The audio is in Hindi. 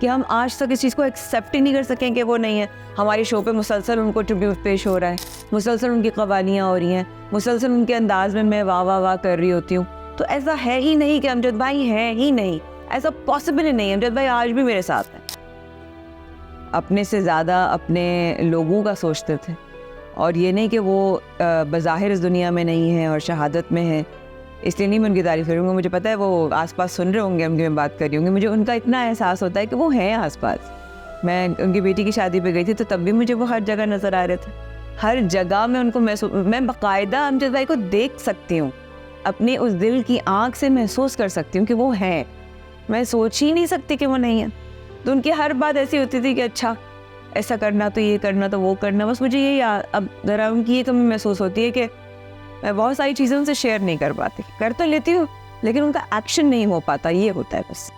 कि हम आज तक इस चीज़ को एक्सेप्ट ही नहीं कर सकें कि वो नहीं है। हमारी शो पे मुसलसल उनको ट्रिब्यूट पेश हो रहा है, मुसलसल उनकी कवालियाँ हो रही हैं, मुसलसल उनके अंदाज में मैं वाह वाह वाह कर रही होती हूँ। तो ऐसा है ही नहीं कि अमजद भाई है ही नहीं, ऐसा पॉसिबल ही नहीं है। अमजद भाई आज भी मेरे साथ हैं, अपने से ज़्यादा अपने लोगों का सोचते थे, और ये नहीं कि वो बज़ाहिर इस दुनिया में नहीं है और शहादत में है, इसलिए नहीं मैं उनकी तारीफ़ करूँगा। मुझे पता है वो आसपास सुन रहे होंगे, उनकी मैं बात कर रही होंगी, मुझे उनका इतना एहसास होता है कि वो हैं आसपास। मैं उनकी बेटी की शादी पे गई थी तो तब भी मुझे वो हर जगह नज़र आ रहे थे, हर जगह मैं उनको मैं बाकायदा अमजद भाई को देख सकती हूँ, अपने उस दिल की आँख से महसूस कर सकती हूँ कि वो हैं। मैं सोच ही नहीं सकती कि वो नहीं है। तो उनकी हर बात ऐसी होती थी कि अच्छा ऐसा करना तो ये करना तो वो करना, बस मुझे ये अब ज़रा उनकी ये कमी महसूस होती है कि मैं बहुत सारी चीज़ें उनसे शेयर नहीं कर पाती, कर तो लेती हूँ लेकिन उनका एक्शन नहीं हो पाता, ये होता है बस।